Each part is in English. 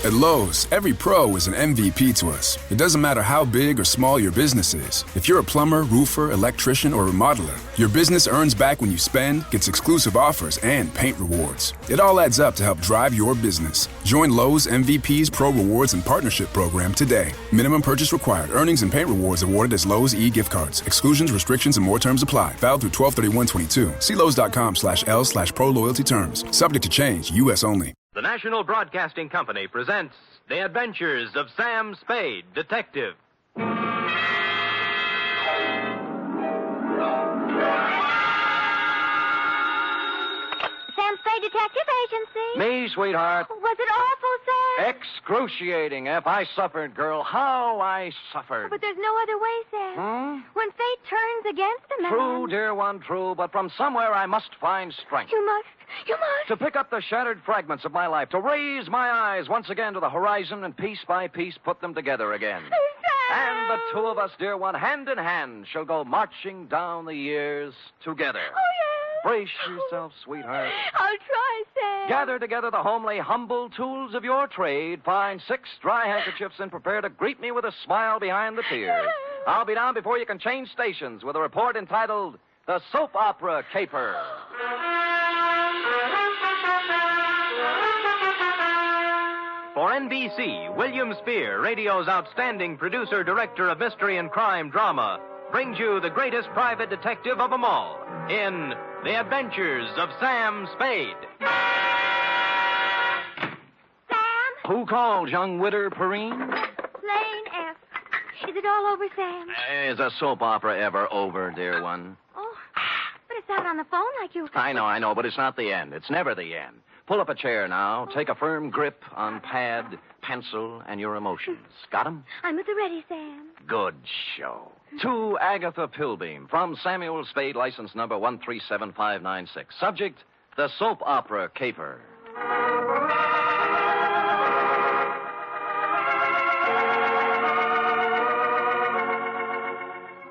At Lowe's, every pro is an MVP to us. It doesn't matter how big or small your business is. If you're a plumber, roofer, electrician, or remodeler, your business earns back when you spend, gets exclusive offers, and paint rewards. It all adds up to help drive your business. Join Lowe's MVP's Pro Rewards and Partnership Program today. Minimum purchase required. Earnings and paint rewards awarded as Lowe's e-gift cards. Exclusions, restrictions, and more terms apply. Valid through 12/31/22. See Lowes.com/L/Pro Loyalty terms. Subject to change. U.S. only. The National Broadcasting Company presents The Adventures of Sam Spade, Detective. Sam Spade Detective Agency. Me, sweetheart. Was it awful, Sam? Excruciating, F. I suffered, girl. How I suffered. But there's no other way, Sam. When fate turns against a man. True, dear one, true. But from somewhere I must find strength. You must. To pick up the shattered fragments of my life. To raise my eyes once again to the horizon and piece by piece put them together again. Sam! And the two of us, dear one, hand in hand, shall go marching down the years together. Oh, yes. Brace yourself, sweetheart. I'll try, Sam. Gather together the homely, humble tools of your trade. Find 6 dry handkerchiefs and prepare to greet me with a smile behind the tears. I'll be down before you can change stations with a report entitled The Soap Opera Caper. For NBC, William Spier, radio's outstanding producer-director of mystery and crime drama, brings you the greatest private detective of them all in The Adventures of Sam Spade. Sam? Who called, young widder Perrine? Lane F. Is it all over, Sam? Is a soap opera ever over, dear one? Oh, but it's out on the phone like you... I know, but it's not the end. It's never the end. Pull up a chair now. Take a firm grip on pad, pencil, and your emotions. Got 'em? I'm at the ready, Sam. Good show. To Agatha Pilbeam, from Samuel Spade, license number 137596. Subject, the soap opera caper.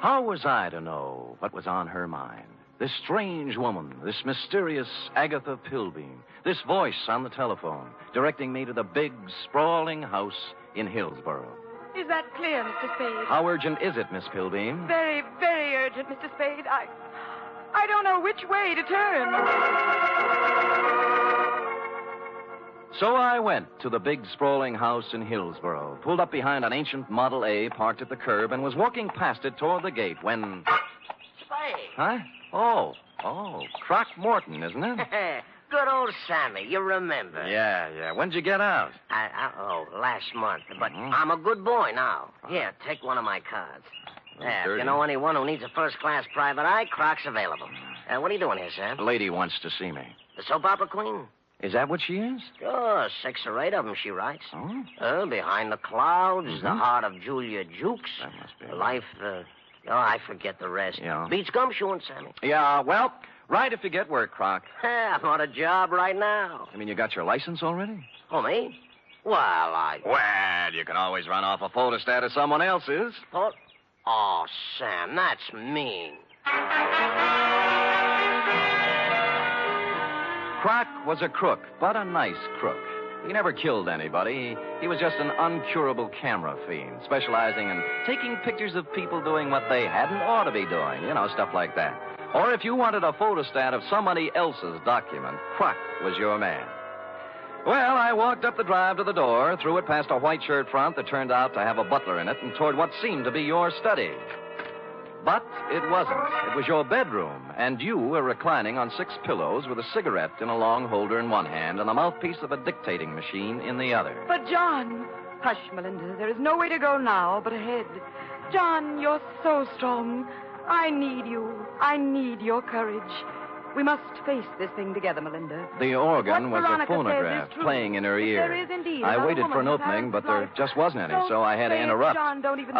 How was I to know what was on her mind? This strange woman, this mysterious Agatha Pilbeam, this voice on the telephone, directing me to the big, sprawling house in Hillsborough. Is that clear, Mr. Spade? How urgent is it, Miss Pilbeam? Very, very urgent, Mr. Spade. I don't know which way to turn. So I went to the big, sprawling house in Hillsborough, pulled up behind an ancient Model A parked at the curb, and was walking past it toward the gate when... Spade. Huh? Oh, Croc Morton, isn't it? Good old Sammy, you remember. Yeah. When'd you get out? Last month. But I'm a good boy now. Here, take one of my cards. There, if you know anyone who needs a first-class private eye, Croc's available. What are you doing here, Sam? A lady wants to see me. The soap opera queen? Is that what she is? Sure, 6 or 8 of them she writes. Oh? Behind the Clouds, The Heart of Julia Jukes. That must be Life, I forget the rest. Yeah. Beats gumshoeing, Sammy. Yeah, well, right if you get work, Croc. I'm on a job right now. I mean, you got your license already? Oh, me? Well, you can always run off a photostat of someone else's. Oh, Sam, that's mean. Croc was a crook, but a nice crook. He never killed anybody. He was just an uncurable camera fiend, specializing in taking pictures of people doing what they hadn't ought to be doing. Stuff like that. Or if you wanted a photostat of somebody else's document, Croc was your man. Well, I walked up the drive to the door, threw it past a white shirt front that turned out to have a butler in it, and toward what seemed to be your study. But it wasn't. It was your bedroom, and you were reclining on 6 pillows with a cigarette in a long holder in one hand and the mouthpiece of a dictating machine in the other. But, John... Hush, Melinda. There is no way to go now but ahead. John, you're so strong. I need you. I need your courage. We must face this thing together, Melinda. The organ What was a Veronica phonograph says is true. playing in her ear. There is indeed I another waited for an woman opening, whose but there life- just wasn't any, Don't so I had to say it, interrupt. John, don't even...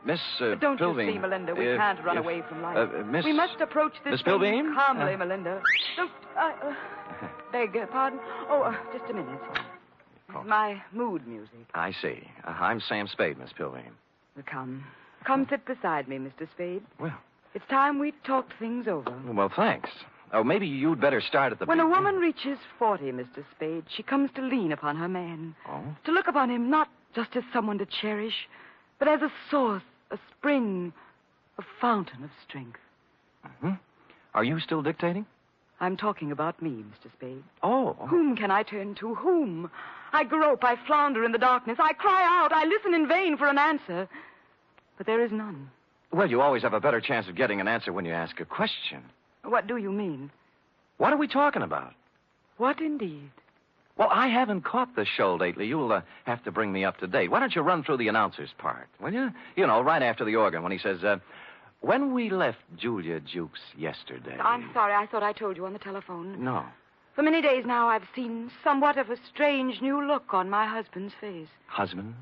Miss Don't Pilbeam. you see, Melinda? We can't run away from life. Miss... We must approach this Miss thing Pilbeam? calmly, Melinda. Don't... beg pardon? Just a minute. Oh. My mood music. I see. I'm Sam Spade, Miss Pilbeam. Come sit beside me, Mr. Spade. Well... It's time we talked things over. Well, thanks. Oh, maybe you'd better start at the When a beginning. woman reaches 40, Mr. Spade, she comes to lean upon her man. Oh? To look upon him not just as someone to cherish, but as a source, a spring, a fountain of strength. Mm-hmm. Are you still dictating? I'm talking about me, Mr. Spade. Oh. Whom can I turn to? Whom? I grope, I flounder in the darkness. I cry out, I listen in vain for an answer. But there is none. Well, you always have a better chance of getting an answer when you ask a question. What do you mean? What are we talking about? What indeed? Well, I haven't caught the show lately. You'll have to bring me up to date. Why don't you run through the announcer's part, will you? You know, right after the organ when he says, when we left Julia Jukes yesterday... I'm sorry. I thought I told you on the telephone. No. For many days now, I've seen somewhat of a strange new look on my husband's face. Husband?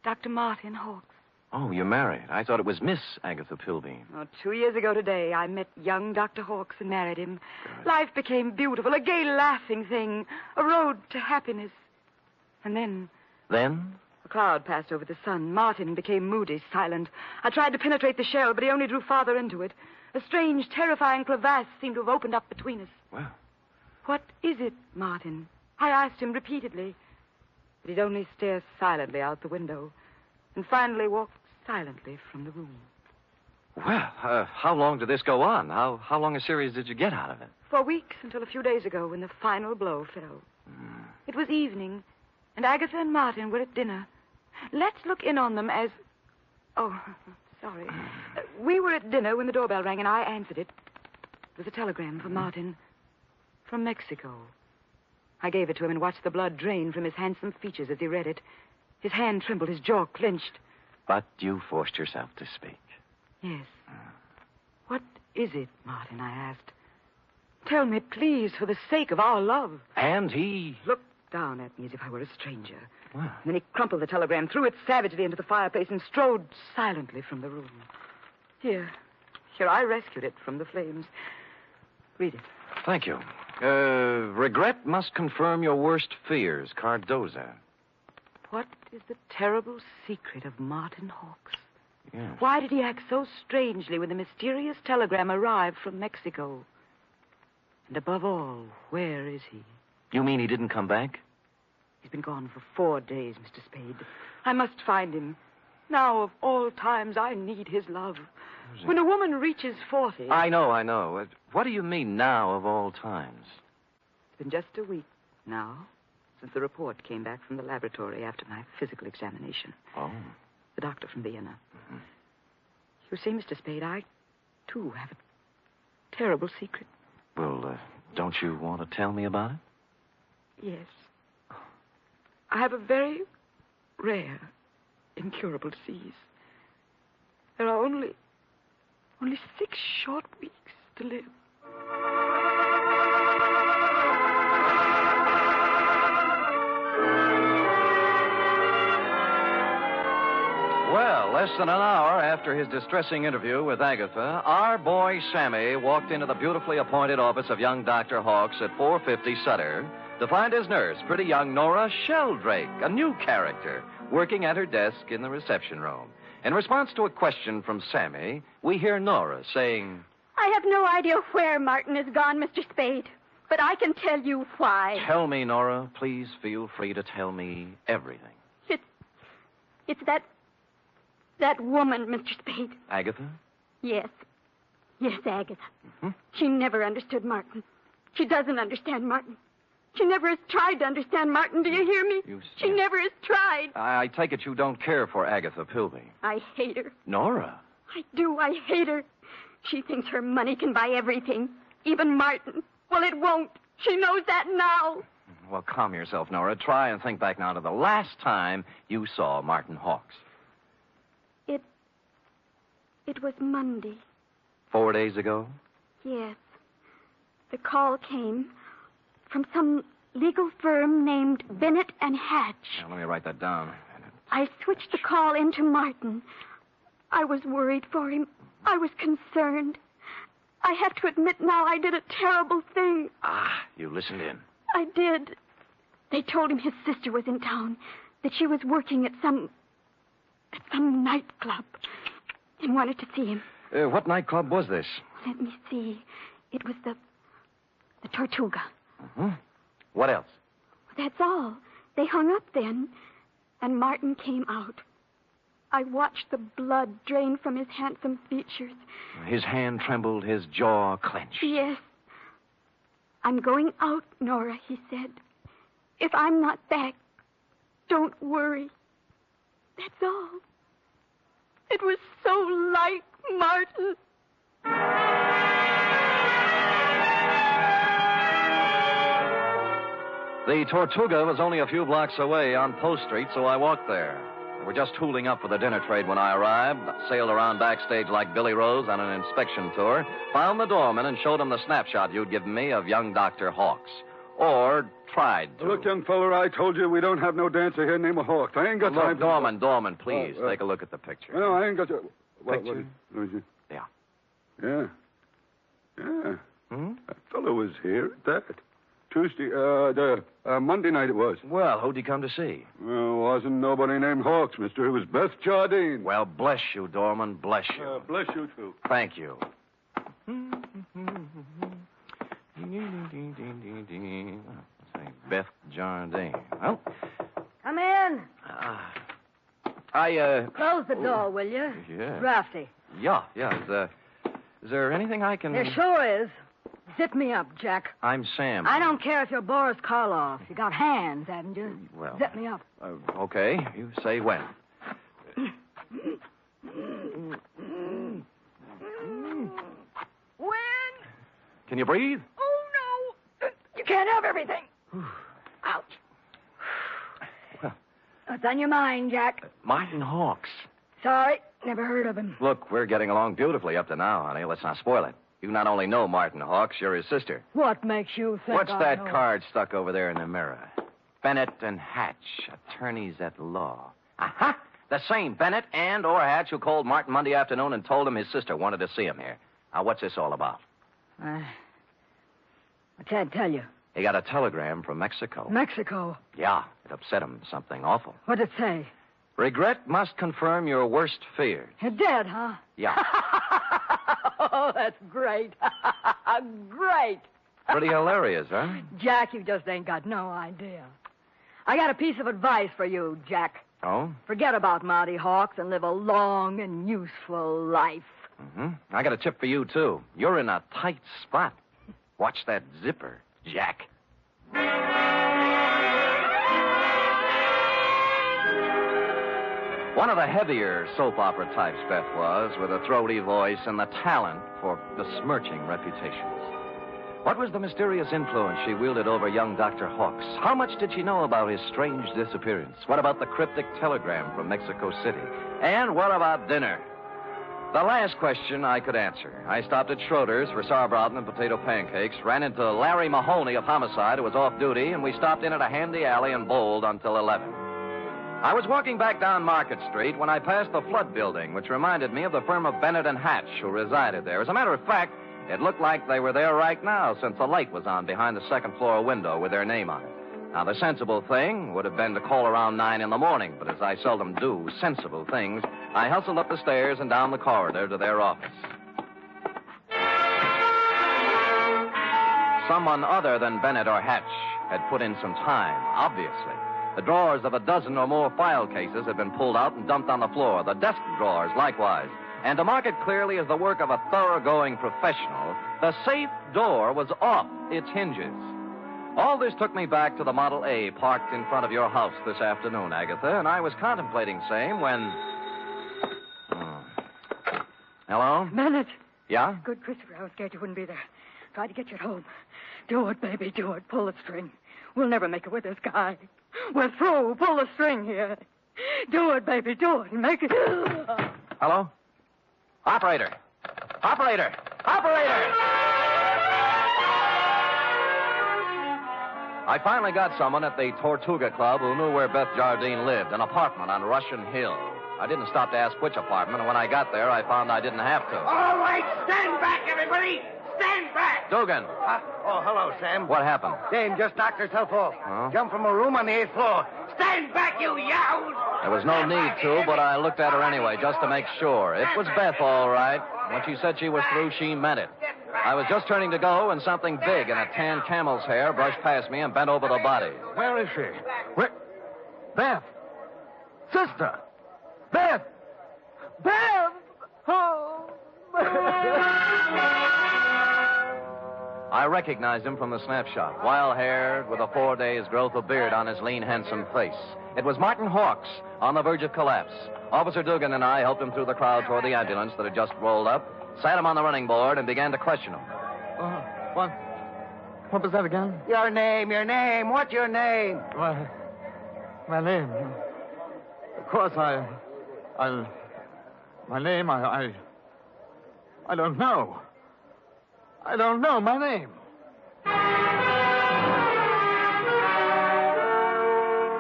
Dr. Martin Hawkes. Oh, you're married. I thought it was Miss Agatha Pilbeam. Oh, 2 years ago today, I met young Dr. Hawkes and married him. Good. Life became beautiful, a gay, laughing thing, a road to happiness. And then... Then? A cloud passed over the sun. Martin became moody, silent. I tried to penetrate the shell, but he only drew farther into it. A strange, terrifying crevasse seemed to have opened up between us. Well... What is it, Martin? I asked him repeatedly. But he'd only stare silently out the window and finally walked silently from the room. Well, how long did this go on? How long a series did you get out of it? For weeks, until a few days ago when the final blow fell. It was evening, and Agatha and Martin were at dinner. Let's look in on them as... Oh, sorry. We were at dinner when the doorbell rang, and I answered it. It was a telegram from Martin. From Mexico. I gave it to him and watched the blood drain from his handsome features as he read it. His hand trembled, his jaw clenched. But you forced yourself to speak. Yes. What is it, Martin, I asked. Tell me, please, for the sake of our love. And he... Looked down at me as if I were a stranger. Well. And then he crumpled the telegram, threw it savagely into the fireplace, and strode silently from the room. Here, I rescued it from the flames. Read it. Thank you. Regret must confirm your worst fears, Cardoza. What is the terrible secret of Martin Hawkes? Yes. Why did he act so strangely when the mysterious telegram arrived from Mexico? And above all, where is he? You mean he didn't come back? He's been gone for 4 days, Mr. Spade. I must find him. Now, of all times, I need his love. When a woman reaches 40... I know. What do you mean, now of all times? It's been just a week now since the report came back from the laboratory after my physical examination. Oh. The doctor from Vienna. Mm-hmm. You see, Mr. Spade, I, too, have a terrible secret. Well, don't you want to tell me about it? Yes. I have a very rare, incurable disease. There are only 6 short weeks to live. Well, less than an hour after his distressing interview with Agatha, our boy Sammy walked into the beautifully appointed office of young Dr. Hawkes at 450 Sutter to find his nurse, pretty young Nora Sheldrake, a new character, working at her desk in the reception room. In response to a question from Sammy, we hear Nora saying... I have no idea where Martin has gone, Mr. Spade, but I can tell you why. Tell me, Nora. Please feel free to tell me everything. It's that woman, Mr. Spade. Agatha? Yes, Agatha. Mm-hmm. She never understood Martin. She doesn't understand Martin. She never has tried to understand Martin. Do you hear me? She never has tried. I take it you don't care for Agatha Pilbeam. I hate her. Nora? I do. I hate her. She thinks her money can buy everything, even Martin. Well, it won't. She knows that now. Well, calm yourself, Nora. Try and think back now to the last time you saw Martin Hawkes. It was Monday. 4 days ago? Yes. The call came from some legal firm named Bennett and Hatch. Now, let me write that down. I switched the call into Martin. I was worried for him. I was concerned. I have to admit now I did a terrible thing. You listened in. I did. They told him his sister was in town, that she was working at some nightclub, and wanted to see him. What nightclub was this? Let me see. It was the the Tortuga. Mm-hmm. What else? That's all. They hung up then, and Martin came out. I watched the blood drain from his handsome features. His hand trembled, his jaw clenched. Yes. I'm going out, Nora, he said. If I'm not back, don't worry. That's all. It was so like Martin. The Tortuga was only a few blocks away on Post Street, so I walked there. We were just tooling up for the dinner trade when I arrived, sailed around backstage like Billy Rose on an inspection tour, found the doorman and showed him the snapshot you'd given me of young Dr. Hawks. Or tried to. Look, young feller, I told you we don't have no dancer here named Hawks. I ain't got time for... Doorman, please, take a look at the picture. No, I ain't got to... Picture? What is it? Yeah. Yeah. Hmm? That fellow was here at that. Tuesday, Monday night it was. Well, who'd he come to see? Well, wasn't nobody named Hawks, mister. It was Beth Jardine. Well, bless you, Doorman, bless you. Bless you, too. Thank you. Beth Jardine. Well, Come in. Close the door, will you? Yeah. Drafty. Yeah. Is there anything I can... There sure is. Zip me up, Jack. I'm Sam. I don't care if you're Boris Karloff. You got hands, haven't you? Well... Zip me up. Okay. You say when. When? Can you breathe? Oh, no. You can't have everything. Ouch. Well... What's on your mind, Jack? Martin Hawks. Sorry. Never heard of him. Look, we're getting along beautifully up to now, honey. Let's not spoil it. You not only know Martin Hawks, you're his sister. What makes you think What's I that know? card stuck over there in the mirror? Bennett and Hatch, attorneys at law. Aha! The same Bennett and or Hatch who called Martin Monday afternoon and told him his sister wanted to see him here. Now, what's this all about? I can't tell you. He got a telegram from Mexico. Mexico? Yeah, it upset him. Something awful. What'd it say? Regret must confirm your worst fears. You're dead, huh? Yeah. Oh, that's great. Great. Pretty hilarious, huh? Jack, you just ain't got no idea. I got a piece of advice for you, Jack. Oh? Forget about Monty Hawks and live a long and useful life. Mm-hmm. I got a tip for you, too. You're in a tight spot. Watch that zipper, Jack. One of the heavier soap opera types, Beth was, with a throaty voice and the talent for besmirching reputations. What was the mysterious influence she wielded over young Dr. Hawks? How much did she know about his strange disappearance? What about the cryptic telegram from Mexico City? And what about dinner? The last question I could answer. I stopped at Schroeder's for sauerbraten and potato pancakes, ran into Larry Mahoney of Homicide, who was off duty, and we stopped in at a handy alley and bowled until 11. I was walking back down Market Street when I passed the Flood Building, which reminded me of the firm of Bennett and Hatch, who resided there. As a matter of fact, it looked like they were there right now, since the light was on behind the second-floor window with their name on it. Now, the sensible thing would have been to call around 9 in the morning, but as I seldom do sensible things, I hustled up the stairs and down the corridor to their office. Someone other than Bennett or Hatch had put in some time, obviously. The drawers of a dozen or more file cases had been pulled out and dumped on the floor. The desk drawers, likewise. And to mark it clearly as the work of a thoroughgoing professional, the safe door was off its hinges. All this took me back to the Model A parked in front of your house this afternoon, Agatha, and I was contemplating same when... Hello? Bennett. Yeah? Good, Christopher. I was scared you wouldn't be there. Tried to get you at home. Do it, baby, do it. Pull the string. We'll never make it with this guy. We're through. Pull the string here. Do it, baby, do it. Make it... Hello? Operator! Operator! Operator! I finally got someone at the Tortuga Club who knew where Beth Jardine lived, an apartment on Russian Hill. I didn't stop to ask which apartment, and when I got there, I found I didn't have to. All right, stand back, everybody! Stand back! Dugan! Hello, Sam. What happened? Dame just knocked herself off. Huh? Jumped from a room on the 8th floor. Stand back, you yahoos! There was no need to, but I looked at her anyway, just to make sure. It was Beth, all right. When she said she was through, she meant it. I was just turning to go when something big in a tan camel's hair brushed past me and bent over the body. Where is she? Where? Beth! Sister! Beth! Beth! Oh! I recognized him from the snapshot. Wild-haired, with a 4 days' growth of beard on his lean, handsome face. It was Martin Hawks, on the verge of collapse. Officer Dugan and I helped him through the crowd toward the ambulance that had just rolled up, sat him on the running board, and began to question him. What was that again? Your name. What's your name? My name. Of course, my name, I don't know. I don't know my name.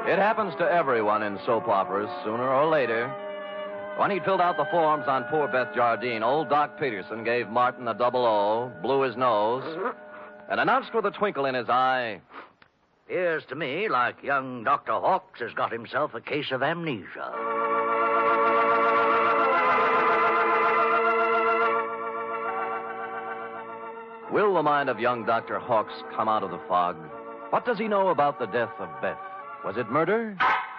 It happens to everyone in soap operas, sooner or later. When he'd filled out the forms on poor Beth Jardine, old Doc Peterson gave Martin a double O, blew his nose, and announced with a twinkle in his eye, Appears to me like young Dr. Hawks has got himself a case of amnesia. Will the mind of young Dr. Hawks come out of the fog? What does he know about the death of Beth? Was it murder?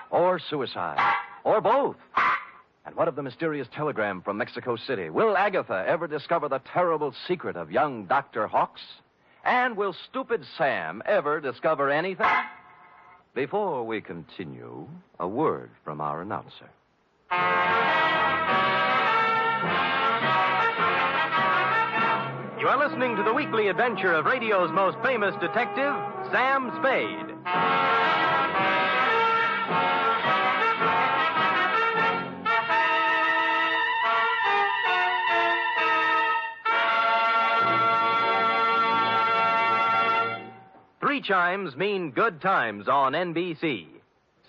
Or suicide? Or both? And what of the mysterious telegram from Mexico City? Will Agatha ever discover the terrible secret of young Dr. Hawks? And will stupid Sam ever discover anything? Before we continue, a word from our announcer. You are listening to the weekly adventure of radio's most famous detective, Sam Spade. Three chimes mean good times on NBC.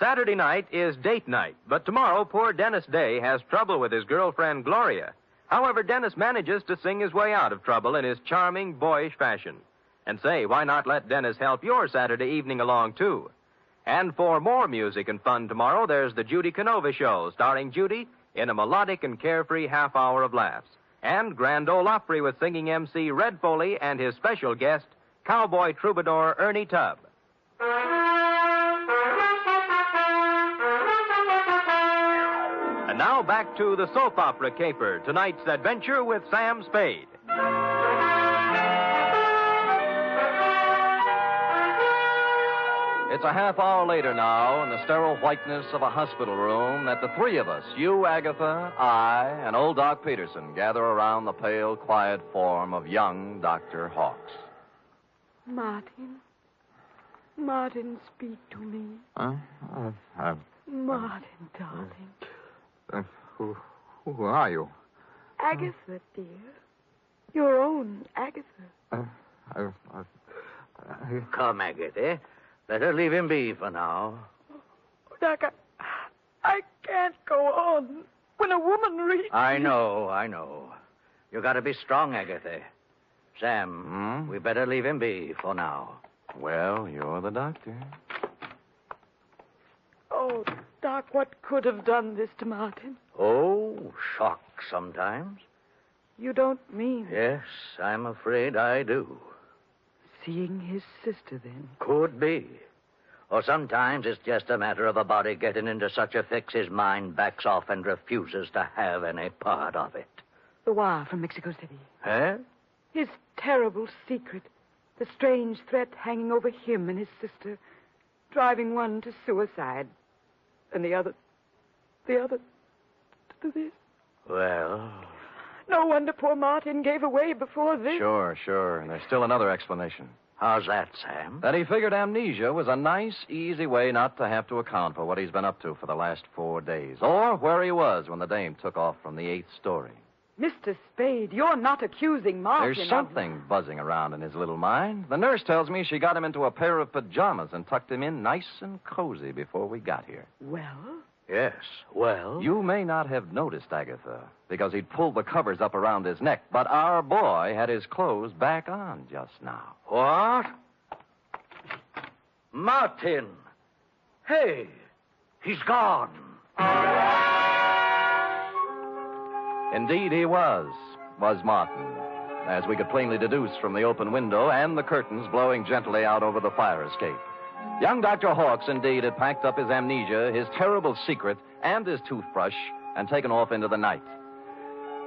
Saturday night is date night, but tomorrow poor Dennis Day has trouble with his girlfriend Gloria. However, Dennis manages to sing his way out of trouble in his charming, boyish fashion. And say, why not let Dennis help your Saturday evening along, too? And for more music and fun tomorrow, there's the Judy Canova Show, starring Judy in a melodic and carefree half hour of laughs. And Grand Ole Opry with singing MC Red Foley and his special guest, cowboy troubadour Ernie Tubb. And now back to the soap opera caper, tonight's adventure with Sam Spade. It's a half hour later now, in the sterile whiteness of a hospital room, that the three of us, you, Agatha, I, and old Doc Peterson, gather around the pale, quiet form of young Dr. Hawks. Martin, speak to me. Martin, darling. Who are you? Agatha, dear. Your own Agatha. Come, Agatha. Better leave him be for now. Doc, I can't go on. When a woman reads... I know. You got to be strong, Agatha. Sam, we better leave him be for now. Well, you're the doctor. Oh, Doc, what could have done this to Martin? Oh, shock sometimes. You don't mean... Yes, I'm afraid I do. Seeing his sister, then? Could be. Or sometimes it's just a matter of a body getting into such a fix his mind backs off and refuses to have any part of it. The wire from Mexico City. Huh? His terrible secret. The strange threat hanging over him and his sister. Driving one to suicide. And the other to do this. Well... No wonder poor Martin gave away before this. Sure. And there's still another explanation. How's that, Sam? That he figured amnesia was a nice, easy way not to have to account for what he's been up to for the last 4 days. Or where he was when the dame took off from the 8th story. Mr. Spade, you're not accusing Martin. There's something buzzing around in his little mind. The nurse tells me she got him into a pair of pajamas and tucked him in nice and cozy before we got here. Well? Yes, well... You may not have noticed, Agatha, because he'd pulled the covers up around his neck, but our boy had his clothes back on just now. What? Martin! Hey, he's gone. Indeed he was Martin. as we could plainly deduce from the open window and the curtains blowing gently out over the fire escape. Young Dr. Hawks, indeed, had packed up his amnesia, his terrible secret, and his toothbrush, and taken off into the night.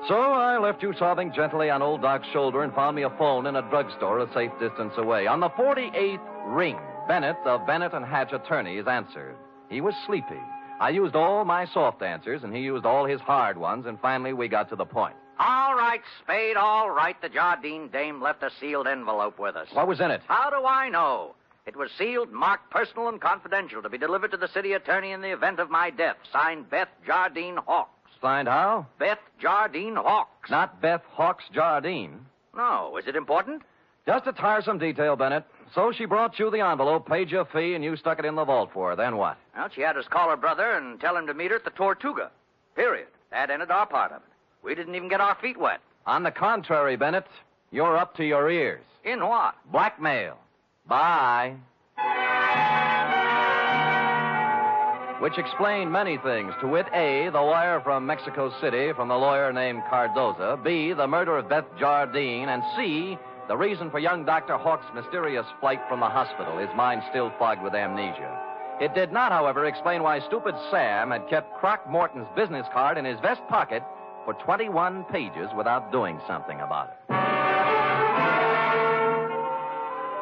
So I left you sobbing gently on old Doc's shoulder and found me a phone in a drugstore a safe distance away. On the 48th ring, Bennett of Bennett and Hatch attorneys answered. He was sleepy. I used all my soft answers, and he used all his hard ones, and finally we got to the point. All right, Spade, all right. The Jardine dame left a sealed envelope with us. What was in it? How do I know? It was sealed, marked personal and confidential, to be delivered to the city attorney in the event of my death. Signed, Beth Jardine Hawks. Signed how? Beth Jardine Hawks. Not Beth Hawks Jardine. No. Is it important? Just a tiresome detail, Bennett. So she brought you the envelope, paid you a fee, and you stuck it in the vault for her. Then what? Well, she had us call her brother and tell him to meet her at the Tortuga. Period. That ended our part of it. We didn't even get our feet wet. On the contrary, Bennett, you're up to your ears. In what? Blackmail. Bye. Which explained many things. To wit, A, the wire from Mexico City from the lawyer named Cardoza. B, the murder of Beth Jardine. And C, the reason for young Dr. Hawks' mysterious flight from the hospital, his mind still fogged with amnesia. It did not, however, explain why stupid Sam had kept Croc Morton's business card in his vest pocket for 21 pages without doing something about it.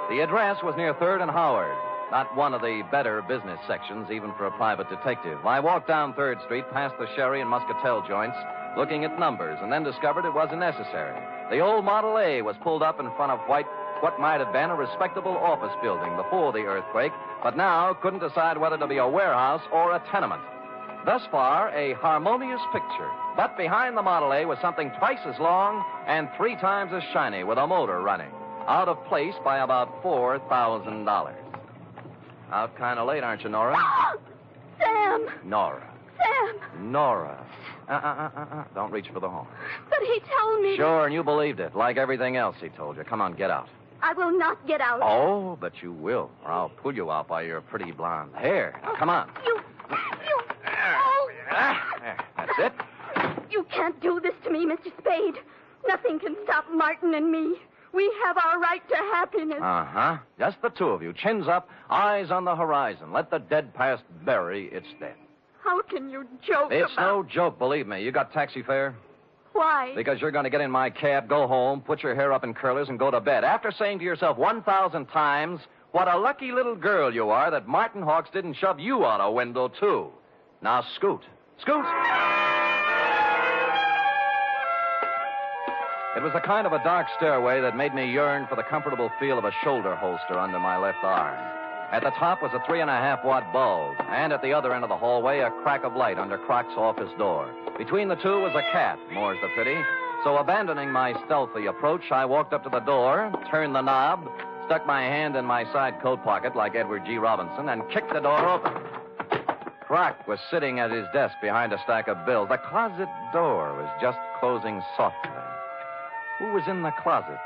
The address was near 3rd and Howard, not one of the better business sections, even for a private detective. I walked down 3rd Street, past the sherry and muscatel joints, looking at numbers, and then discovered it wasn't necessary. The old Model A was pulled up in front of what might have been a respectable office building before the earthquake, but now couldn't decide whether to be a warehouse or a tenement. Thus far, a harmonious picture. But behind the Model A was something twice as long and 3 times as shiny, with a motor running. Out of place by about $4,000. Out kind of late, aren't you, Nora? Sam! Nora. Sam! Nora. Don't reach for the horn. But he told me... Sure, and you believed it, like everything else he told you. Come on, get out. I will not get out. Oh, but you will, or I'll pull you out by your pretty blonde hair. Now, come on. You... Oh. There, that's it. You can't do this to me, Mr. Spade. Nothing can stop Martin and me. We have our right to happiness. Uh-huh. Just the two of you. Chins up, eyes on the horizon. Let the dead past bury its dead. How can you joke It's about... no joke, believe me. You got taxi fare? Why? Because you're going to get in my cab, go home, put your hair up in curlers, and go to bed. After saying to yourself 1,000 times, what a lucky little girl you are that Martin Hawks didn't shove you out a window, too. Now, scoot. Scoot! It was a kind of a dark stairway that made me yearn for the comfortable feel of a shoulder holster under my left arm. At the top was a 3.5-watt bulb, and at the other end of the hallway, a crack of light under Croc's office door. Between the two was a cat, more's the pity. So abandoning my stealthy approach, I walked up to the door, turned the knob, stuck my hand in my side coat pocket like Edward G. Robinson, and kicked the door open. Croc was sitting at his desk behind a stack of bills. The closet door was just closing softly. Who was in the closet?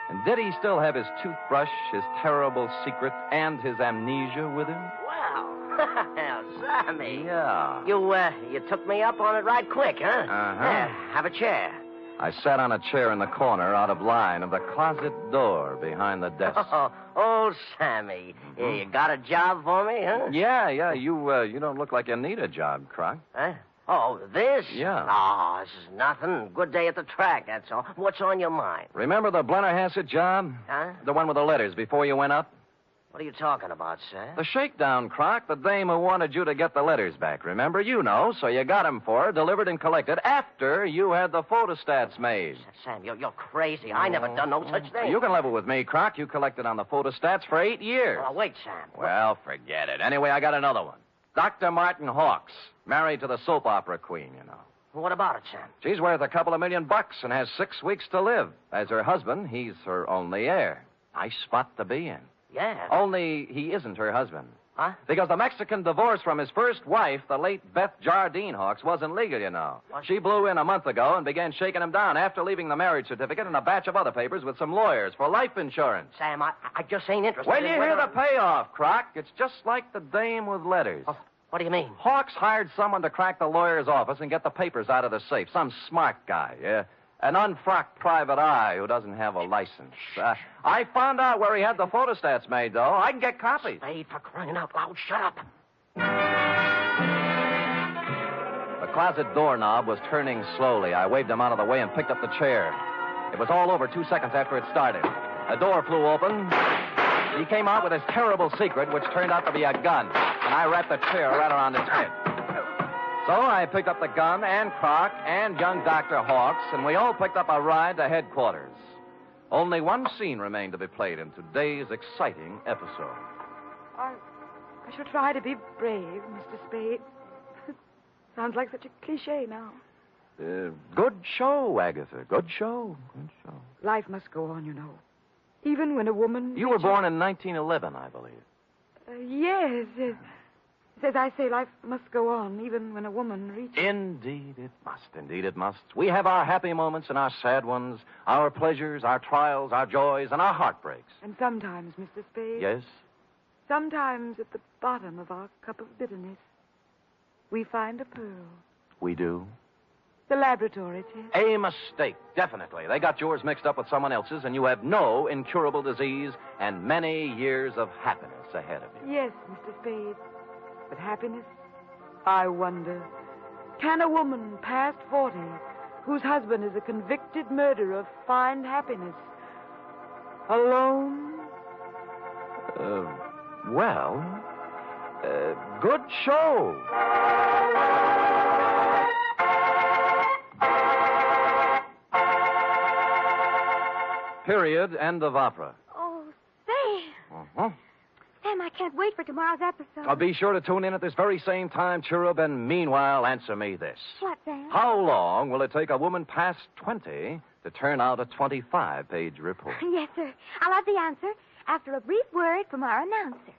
And did he still have his toothbrush, his terrible secret, and his amnesia with him? Wow. Sammy. Yeah. You took me up on it right quick, huh? Uh-huh. Yeah, have a chair. I sat on a chair in the corner out of line of the closet door behind the desk. Oh, Sammy. Yeah, you got a job for me, huh? Yeah. You don't look like you need a job, Croc. Huh? Oh, this? Yeah. Oh, this is nothing. Good day at the track, that's all. What's on your mind? Remember the Blennerhassett job? Huh? The one with the letters before you went up? What are you talking about, sir? The shakedown, Croc. The dame who wanted you to get the letters back. Remember? You know, so you got them for her, delivered and collected after you had the photostats made. Sam, you're crazy. I never done no such thing. You can level with me, Croc. You collected on the photostats for 8 years. Oh, wait, Sam. Well, forget it. Anyway, I got another one. Dr. Martin Hawks, married to the soap opera queen, you know. What about it, Sam? She's worth a couple of $1 million and has 6 weeks to live. As her husband, he's her only heir. Nice spot to be in. Yeah. Only he isn't her husband. Huh? Because the Mexican divorce from his first wife, the late Beth Jardine Hawks, wasn't legal, you know. What? She blew in a month ago and began shaking him down after leaving the marriage certificate and a batch of other papers with some lawyers for life insurance. Sam, I just ain't interested When in you hear whether... the payoff, Croc, it's just like the dame with letters. Oh, what do you mean? Hawks hired someone to crack the lawyer's office and get the papers out of the safe. Some smart guy, An unfrocked private eye who doesn't have a license. I found out where he had the photostats made, though. I can get copies. Spade, for crying out loud, shut up. The closet doorknob was turning slowly. I waved him out of the way and picked up the chair. It was all over 2 seconds after it started. A door flew open. He came out with his terrible secret, which turned out to be a gun. And I wrapped the chair right around his head. So I picked up the gun and Croc and young Dr. Hawks, and we all picked up a ride to headquarters. Only one scene remained to be played in today's exciting episode. I shall try to be brave, Mr. Spade. Sounds like such a cliche now. Good show, Agatha. Good show. Good show. Life must go on, you know. Even when a woman... You were born in 1911, I believe. Yes. As I say, life must go on, even when a woman reaches... Indeed it must. Indeed it must. We have our happy moments and our sad ones, our pleasures, our trials, our joys, and our heartbreaks. And sometimes, Mr. Spade... Yes? Sometimes at the bottom of our cup of bitterness, we find a pearl. We do? The laboratory test. A mistake, definitely. They got yours mixed up with someone else's, and you have no incurable disease and many years of happiness ahead of you. Yes, Mr. Spade. But happiness, I wonder, can a woman past 40, whose husband is a convicted murderer, find happiness alone? Good show. Period. End of opera. Oh, Sam. Uh-huh. Sam, I can't wait for tomorrow's episode. Be sure to tune in at this very same time, Cherub, and meanwhile, answer me this. What, Sam? How long will it take a woman past 20 to turn out a 25-page report? Yes, sir. I'll have the answer after a brief word from our announcer.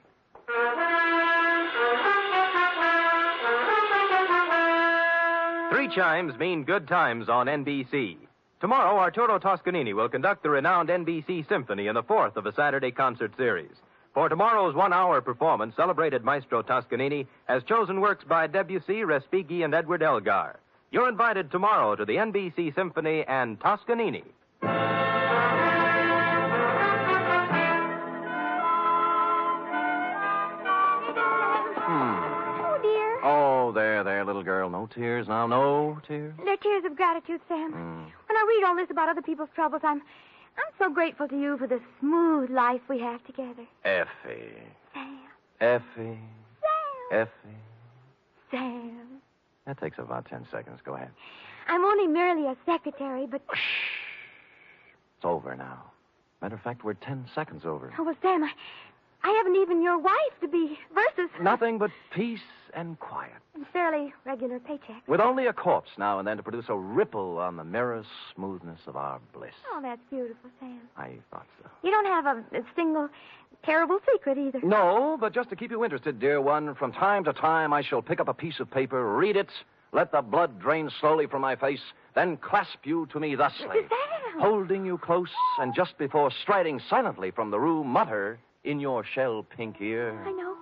Three chimes mean good times on NBC. Tomorrow, Arturo Toscanini will conduct the renowned NBC Symphony in the fourth of a Saturday concert series. For tomorrow's one-hour performance, celebrated Maestro Toscanini has chosen works by Debussy, Respighi, and Edward Elgar. You're invited tomorrow to the NBC Symphony and Toscanini. Oh, dear. Oh, there, little girl. No tears now. No tears. They're tears of gratitude, Sam. When I read all this about other people's troubles, I'm so grateful to you for the smooth life we have together. Effie. Sam. Effie. Sam. Effie. Sam. That takes about 10 seconds. Go ahead. I'm only merely a secretary, but... Shh. It's over now. Matter of fact, we're 10 seconds over. Oh, well, Sam, I haven't even your wife to be versus... Nothing but peace and quiet. And fairly regular paycheck. With only a corpse now and then to produce a ripple on the mirror smoothness of our bliss. Oh, that's beautiful, Sam. I thought so. You don't have a single terrible secret either. No, but just to keep you interested, dear one, from time to time I shall pick up a piece of paper, read it, let the blood drain slowly from my face, then clasp you to me thusly, Sam! holding you close, and just before striding silently from the room, mutter in your shell-pink ear. I know.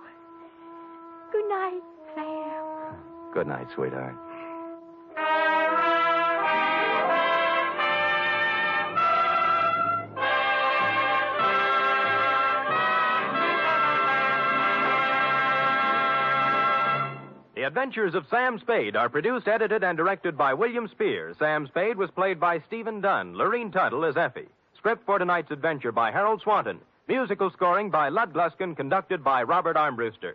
Good night, Sam. Good night, sweetheart. The Adventures of Sam Spade are produced, edited, and directed by William Spier. Sam Spade was played by Stephen Dunne. Lurene Tuttle as Effie. Script for tonight's adventure by Harold Swanton. Musical scoring by Lud Gluskin, conducted by Robert Armbruster.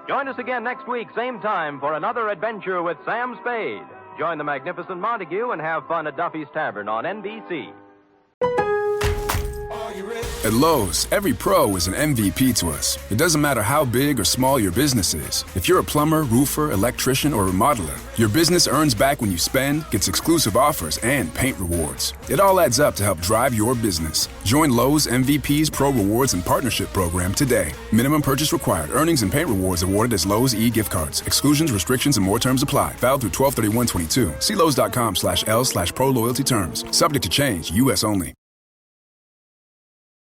Join us again next week, same time, for another adventure with Sam Spade. Join the magnificent Montague and have fun at Duffy's Tavern on NBC. At Lowe's, every pro is an MVP to us. It doesn't matter how big or small your business is. If you're a plumber, roofer, electrician, or remodeler, your business earns back when you spend, gets exclusive offers, and paint rewards. It all adds up to help drive your business. Join Lowe's MVP's Pro Rewards and Partnership Program today. Minimum purchase required. Earnings and paint rewards awarded as Lowe's e-gift cards. Exclusions, restrictions, and more terms apply. Valid through 12/31/22. See Lowe's.com/L/Pro Loyalty Terms. Subject to change. U.S. only.